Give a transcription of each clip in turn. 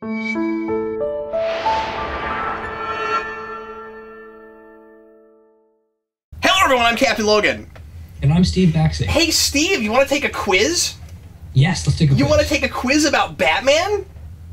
Hello everyone, I'm Captain Logan. And I'm Steve Baxter. Hey Steve, you want to take a quiz? Yes, let's take a quiz. You want to take a quiz about Batman?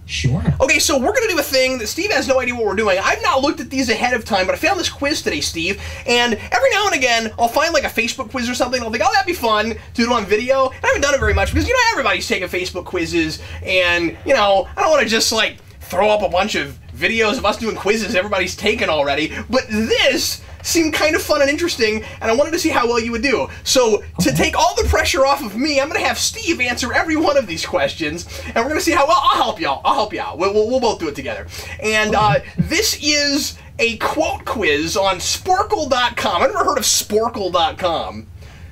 Sure. Okay, so we're going to do a thing that Steve has no idea what we're doing. I've not looked at these ahead of time, but I found this quiz today, Steve, and every now and again, I'll find like a Facebook quiz or something, and I'll think, oh, that'd be fun to do it on video. And I haven't done it very much because, you know, everybody's taking Facebook quizzes, and, you know, I don't want to just, like, throw up a bunch of videos of us doing quizzes everybody's taken already, but this seemed kind of fun and interesting, and I wanted to see how well you would do. So, to take all the pressure off of me, I'm going to have Steve answer every one of these questions, and we're going to see how well. I'll help you out. I'll help you out. We'll both do it together. And this is a quote quiz on Sporkle.com. I've never heard of Sporkle.com.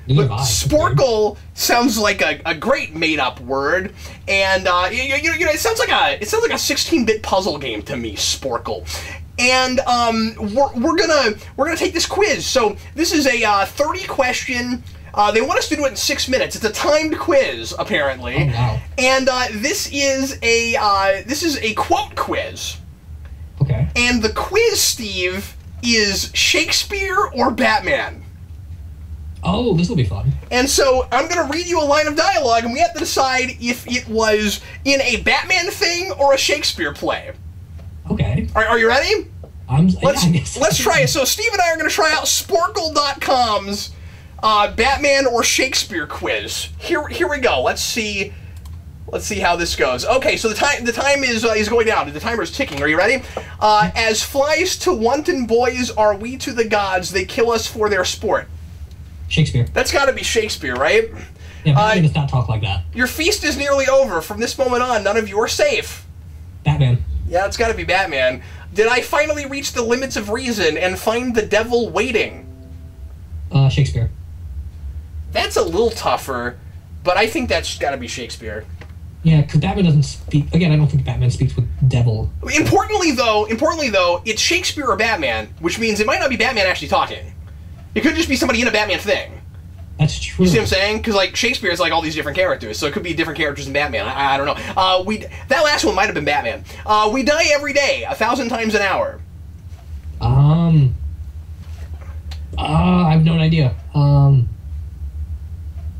But Sporkle sounds like a great made-up word, and you know, it sounds like a 16-bit puzzle game to me, Sporkle. And we're gonna take this quiz. So this is a 30-question. They want us to do it in 6 minutes. It's a timed quiz, apparently. Oh, wow. And this is a quote quiz. Okay. And the quiz, Steve, is Shakespeare or Batman. Oh, this will be fun. And so I'm going to read you a line of dialogue, and we have to decide if it was in a Batman thing or a Shakespeare play. Okay. Are you ready? Let's try it. So Steve and I are going to try out Sporkle.com's Batman or Shakespeare quiz. Here we go. Let's see how this goes. Okay, so the time is going down. The timer is ticking. Are you ready? As flies to wanton boys are we to the gods. They kill us for their sport. Shakespeare. That's got to be Shakespeare, right? Yeah, Batman does not talk like that. Your feast is nearly over. From this moment on, none of you are safe. Batman. Yeah, it's got to be Batman. Did I finally reach the limits of reason and find the devil waiting? Shakespeare. That's a little tougher, but I think that's got to be Shakespeare. Yeah, because Batman doesn't speak. Again, I don't think Batman speaks with devil. Importantly, though, it's Shakespeare or Batman, which means it might not be Batman actually talking. It could just be somebody in a Batman thing. That's true. You see what I'm saying? Because, like, Shakespeare is like all these different characters, so it could be different characters in Batman. I don't know. That last one might have been Batman. We die every day, 1,000 times an hour. I have no idea.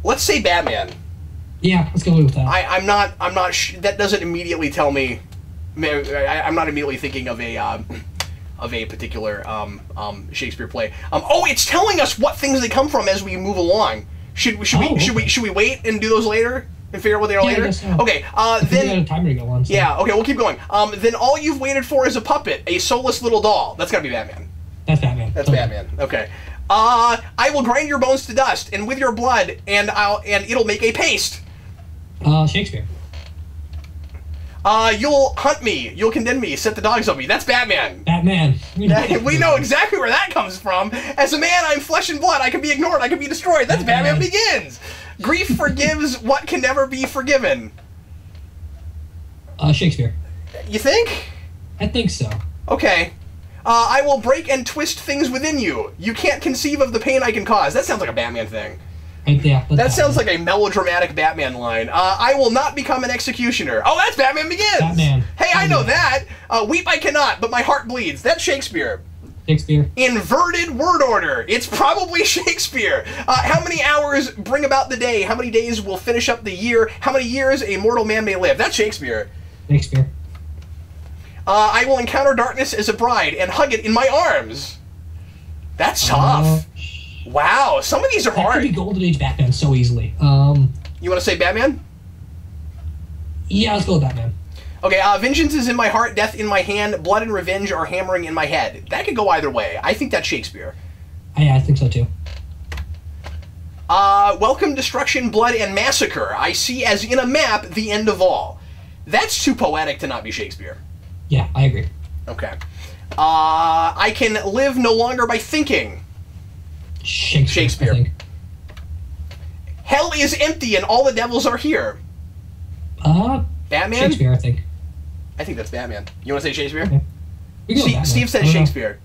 Let's say Batman. Yeah, let's go with that. I'm not. That doesn't immediately tell me. I'm not immediately thinking of a particular Shakespeare play. Oh, it's telling us what things they come from as we move along. Should we wait and do those later and figure out what they are later? I guess so. Okay. Then we got a timer to go on. So. Yeah. Okay. We'll keep going. Then all you've waited for is a puppet, a soulless little doll. That's gotta be Batman. That's Batman. That's Batman. Okay. I will grind your bones to dust, and with your blood, and it'll make a paste. Shakespeare. You'll hunt me, you'll condemn me, set the dogs on me. That's Batman. Batman. We know exactly where that comes from. As a man, I'm flesh and blood. I can be ignored, I can be destroyed. That's Batman Begins. Grief forgives what can never be forgiven. Shakespeare. You think? I think so. Okay. I will break and twist things within you. You can't conceive of the pain I can cause. That sounds like a Batman thing. Yeah, that sounds like a melodramatic Batman line. I will not become an executioner. Oh, that's Batman Begins! Batman. Hey, I know that! Weep I cannot, but my heart bleeds. That's Shakespeare. Shakespeare. Inverted word order. It's probably Shakespeare. How many hours bring about the day? How many days will finish up the year? How many years a mortal man may live? That's Shakespeare. Shakespeare. I will encounter darkness as a bride and hug it in my arms. That's tough. Wow, some of these are hard. That could be Golden Age Batman so easily. You want to say Batman? Yeah, let's go with Batman. Okay, vengeance is in my heart, death in my hand, blood and revenge are hammering in my head. That could go either way. I think that's Shakespeare. Yeah, I think so too. Welcome, destruction, blood, and massacre. I see as in a map the end of all. That's too poetic to not be Shakespeare. Yeah, I agree. Okay. I can live no longer by thinking. Shakespeare. I think. Hell is empty and all the devils are here. Batman? Shakespeare, I think. I think that's Batman. You want to say Shakespeare? Okay. Steve said Shakespeare.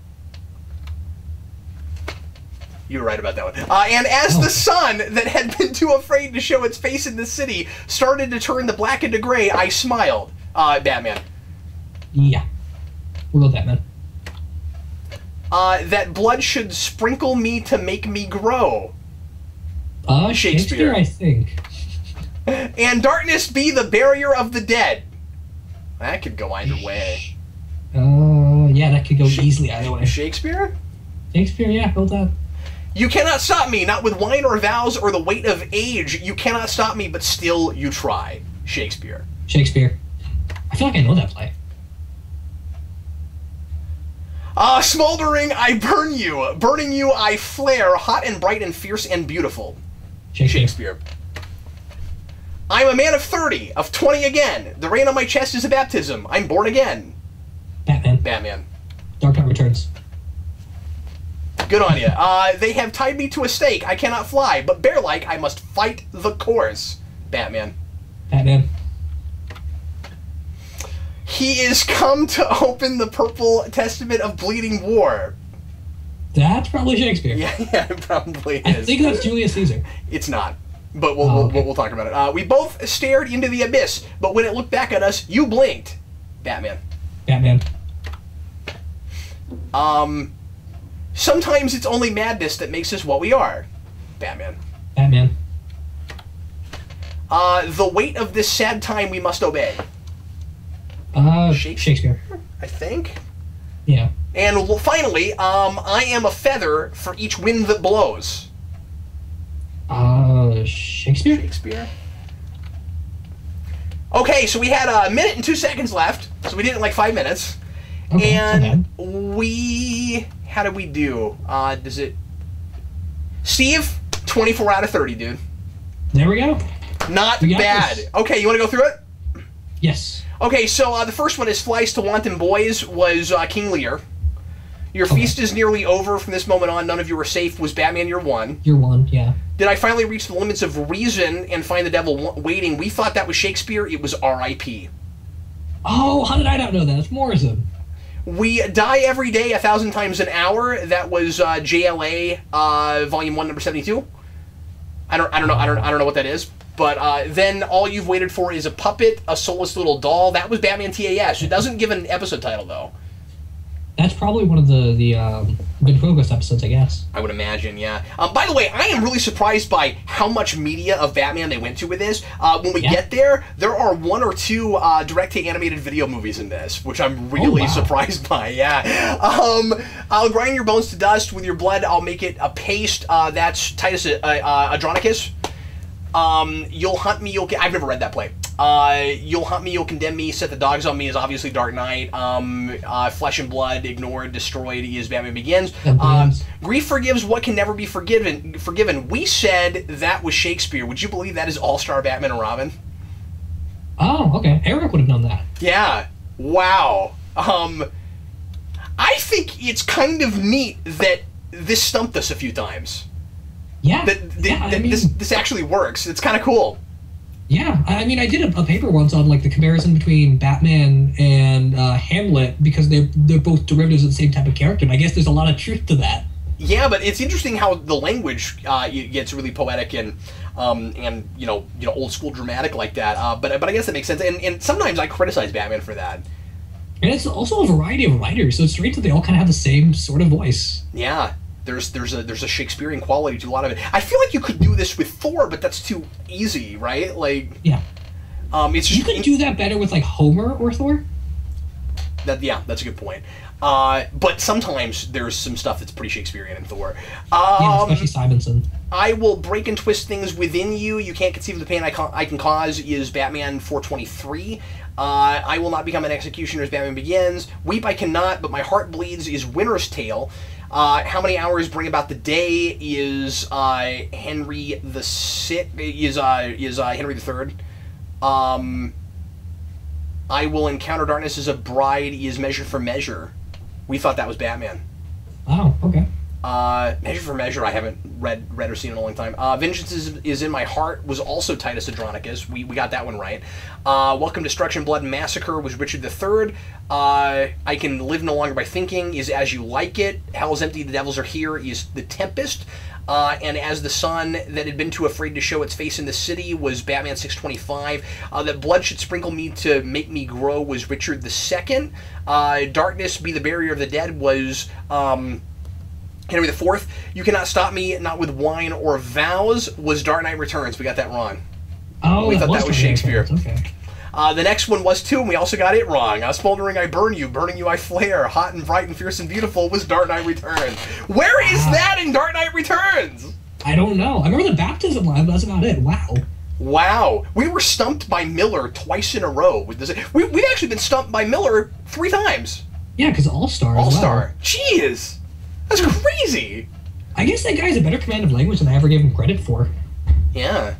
You were right about that one. And as the sun that had been too afraid to show its face in the city started to turn the black into gray, I smiled. Batman. Yeah. We'll go Batman. That blood should sprinkle me to make me grow. Shakespeare, I think. And darkness be the barrier of the dead. That could go either way. Yeah, that could go easily either way. Shakespeare? Shakespeare, yeah, hold that. You cannot stop me, not with wine or vows or the weight of age. You cannot stop me, but still you try. Shakespeare. Shakespeare. I feel like I know that play. Smoldering, I burn you. Burning you, I flare. Hot and bright and fierce and beautiful. Shakespeare. I'm a man of 30, of 20 again. The rain on my chest is a baptism. I'm born again. Batman. Batman. Dark Knight Returns. Good on you. They have tied me to a stake. I cannot fly, but bear-like I must fight the course. Batman. Batman. He is come to open the purple testament of bleeding war. That's probably Shakespeare. Yeah, it probably is. I think that's Julius Caesar. It's not, but we'll talk about it. We both stared into the abyss, but when it looked back at us, you blinked. Batman. Batman. Sometimes it's only madness that makes us what we are. Batman. Batman. The weight of this sad time we must obey. Shakespeare. I think. Yeah. And finally, I am a feather for each wind that blows. Shakespeare? Shakespeare. Okay, so we had a minute and 2 seconds left, so we did it in like 5 minutes. Okay, and we... How did we do? Does it... Steve, 24 out of 30, dude. There we go. Not bad. This. Okay, you want to go through it? Yes. Okay, so the first one is Flies to Wanton Boys was King Lear. Your feast is nearly over. From this moment on, none of you are safe was Batman Year One. Year One, yeah. Did I finally reach the limits of reason and find the devil waiting? We thought that was Shakespeare. It was R.I.P. Oh, how did I not know that? It's Morrison. We die every day 1,000 times an hour. That was JLA Volume 1, Number 72. I don't know what that is. But then all you've waited for is a puppet, a soulless little doll. That was Batman TAS. It doesn't give an episode title though. That's probably one of the ventriloquist episodes, I guess. I would imagine, yeah. By the way, I am really surprised by how much media of Batman they went to with this. When we get there are 1 or 2 direct-to-animated video movies in this, which I'm really surprised by, yeah. I'll grind your bones to dust. With your blood, I'll make it a paste. That's Titus Andronicus. You'll hunt me, I've never read that play. You'll hunt me, you'll condemn me, set the dogs on me is obviously Dark Knight. Flesh and blood, ignored, destroyed is Batman Begins. Grief forgives what can never be forgiven. We said that was Shakespeare. Would you believe that is All-Star Batman and Robin? Oh, okay. Eric would have known that. Yeah. Wow. I think it's kind of neat that this stumped us a few times. Yeah. This actually works. It's kind of cool. Yeah, I mean, I did a paper once on like the comparison between Batman and Hamlet because they're both derivatives of the same type of character, and I guess there's a lot of truth to that. Yeah, but it's interesting how the language gets really poetic and old school dramatic like that. But I guess that makes sense. And sometimes I criticize Batman for that. And it's also a variety of writers, so it's strange that they all kind of have the same sort of voice. Yeah. There's a Shakespearean quality to a lot of it. I feel like you could do this with Thor, but that's too easy, right? Like, yeah. It's just, you could do that better with like Homer or Thor. That's a good point. But sometimes there's some stuff that's pretty Shakespearean in Thor. Yeah, especially Simonson. I will break and twist things within you. You can't conceive of the pain I can cause is Batman 423. I will not become an executioner as Batman Begins. Weep I cannot, but my heart bleeds is Winter's Tale. How many hours bring about the day is Henry the Sixth, is Henry the Third. I will encounter darkness as a bride is measure for measure. We thought that was Batman. Oh, okay. Measure for Measure, I haven't read or seen in a long time. Vengeance is in My Heart was also Titus Andronicus. We got that one right. Welcome Destruction, Blood, and Massacre was Richard III. I Can Live No Longer by Thinking is As You Like It. Hell is Empty, The Devils Are Here is The Tempest. And As the Sun That Had Been Too Afraid to Show Its Face in the City was Batman 625. That Blood Should Sprinkle Me to Make Me Grow was Richard II. Darkness Be the Barrier of the Dead was Henry IV. You Cannot Stop Me, Not With Wine or Vows was Dark Knight Returns. We got that wrong. Oh, we thought that was Shakespeare. Okay. The next one was too, and we also got it wrong. Smoldering I Burn You, Burning You I Flare, Hot and Bright and Fierce and Beautiful was Dark Knight Returns. Where is that in Dark Knight Returns? I don't know. I remember the baptism line, but that's about it. Wow. Wow. We were stumped by Miller twice in a row with this. We've actually been stumped by Miller 3 times. Yeah, because All-Star. All-Star. Jeez. That's crazy. I guess that guy has a better command of language than I ever gave him credit for. Yeah.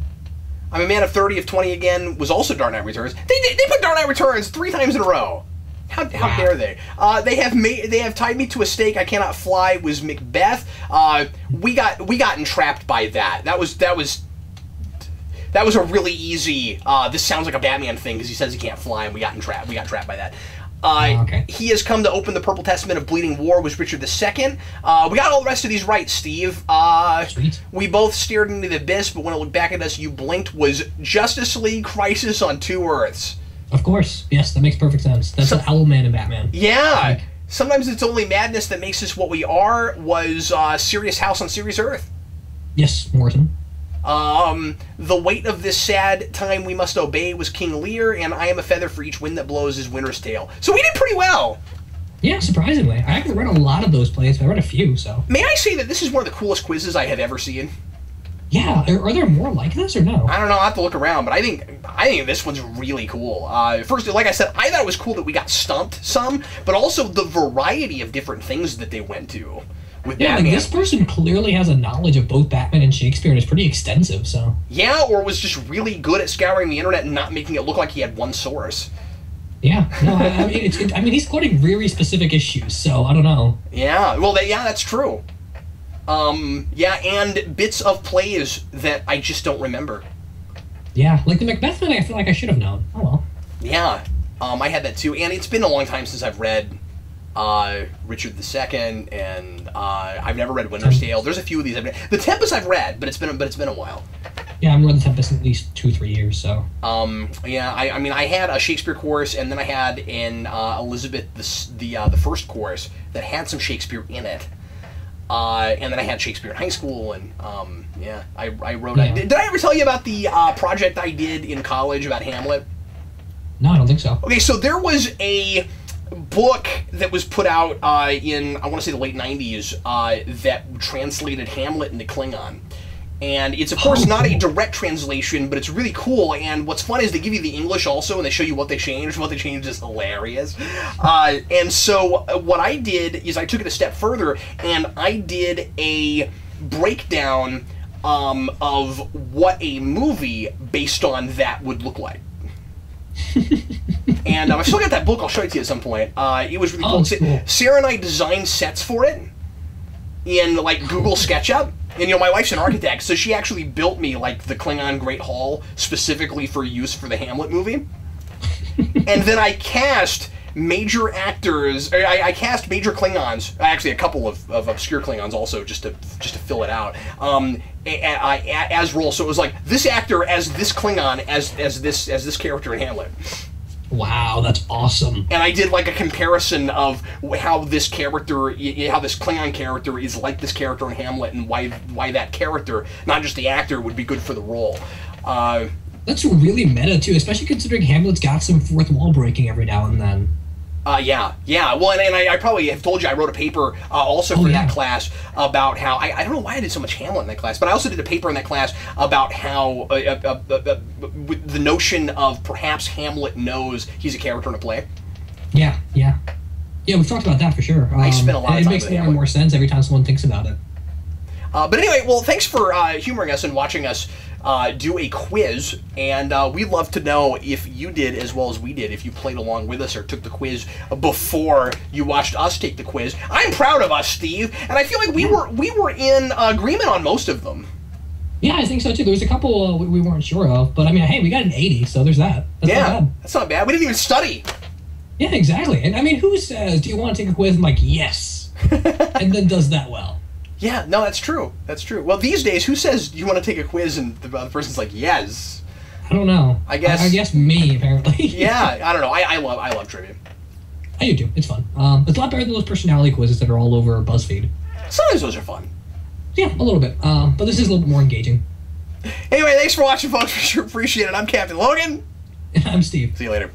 I mean, Man of 30 of 20 again was also Dark Knight Returns. They put Dark Knight Returns 3 times in a row. How dare they? They have Tied Me to a Stake. I Cannot Fly was Macbeth. We got entrapped by that. That was a really easy. This sounds like a Batman thing because he says he can't fly, and we got trapped by that. Okay. He Has Come to Open the Purple Testament of Bleeding War was Richard II. We got all the rest of these right, Steve. Sweet. We both stared into the abyss, but when I looked back at us, you blinked was Justice League Crisis on Two Earths. Of course. Yes, that makes perfect sense. That's an Owlman in Batman. Yeah. Sometimes It's Only Madness That Makes Us What We Are was Serious House on Serious Earth. Yes, Morrison. The Weight of This Sad Time We Must Obey was King Lear, and I Am a Feather for Each Wind That Blows is Winter's Tale. So we did pretty well. Yeah, surprisingly. I haven't read a lot of those plays, but I read a few, so. May I say that this is one of the coolest quizzes I have ever seen? Yeah, are there more like this or no? I don't know, I'll have to look around, but I think this one's really cool. First, like I said, I thought it was cool that we got stumped some, but also the variety of different things that they went to. Yeah, like this person clearly has a knowledge of both Batman and Shakespeare, and it's pretty extensive, so. Yeah, or was just really good at scouring the internet and not making it look like he had one source. Yeah, no, I mean, he's quoting very specific issues, so I don't know. Yeah, well, that's true. Yeah, and bits of plays that I just don't remember. Yeah, like the Macbeth one, I feel like I should have known. Oh well. Yeah, I had that too, and it's been a long time since I've read Richard II, and I've never read Winter's Tale. There's a few of these I've read. The Tempest I've read, but it's been a while. Yeah, I've read The Tempest in at least 2-3 years, so. Yeah, I mean, I had a Shakespeare course, and then I had in Elizabeth the first course that had some Shakespeare in it. And then I had Shakespeare in high school, and yeah, I wrote. Yeah. Did I ever tell you about the project I did in college about Hamlet? No, I don't think so. Okay, so there was a book that was put out in, I want to say, the late 90s that translated Hamlet into Klingon. And it's, of course, not a direct translation, but it's really cool. And what's fun is they give you the English also, and they show you what they changed. What they changed is hilarious. And so what I did is I took it a step further, and I did a breakdown of what a movie based on that would look like. And I still got that book. I'll show it to you at some point. It was really cool. Cool. Sarah and I designed sets for it in, like, Google SketchUp. And, you know, my wife's an architect, so she actually built me, like, the Klingon Great Hall specifically for use for the Hamlet movie. And then I cast major actors. I cast major Klingons. Actually, a couple of obscure Klingons also, just to fill it out. As roles. So it was like this actor as this Klingon as this character in Hamlet. Wow, that's awesome. And I did like a comparison of how this character, how this Klingon character is like this character in Hamlet, and why that character, not just the actor, would be good for the role. That's really meta too, especially considering Hamlet's got some fourth wall breaking every now and then. Yeah. Well, and I probably have told you I wrote a paper also for that class about how I don't know why I did so much Hamlet in that class, but I also did a paper in that class about how the notion of perhaps Hamlet knows he's a character in a play. Yeah, we've talked about that for sure. I spent a lot of time it makes more and more sense every time someone thinks about it. But anyway, well, thanks for humoring us and watching us do a quiz, and we'd love to know if you did as well as we did, if you played along with us or took the quiz before you watched us take the quiz. I'm proud of us, Steve, and I feel like we were in agreement on most of them. Yeah, I think so too. There was a couple we weren't sure of, but I mean, hey, we got an 80, so there's that. That's not bad. That's not bad. We didn't even study. Yeah, exactly. And I mean, who says, do you want to take a quiz? I'm like, yes. And then does that well. Yeah, no, that's true. That's true. Well, these days, who says you want to take a quiz and the other person's like, yes? I don't know. I guess me, apparently. Yeah, I don't know. I love trivia. I do too. It's fun. It's a lot better than those personality quizzes that are all over BuzzFeed. Sometimes those are fun. Yeah, a little bit. But this is a little bit more engaging. Anyway, thanks for watching, folks. We sure appreciate it. I'm Captain Logan. And I'm Steve. See you later.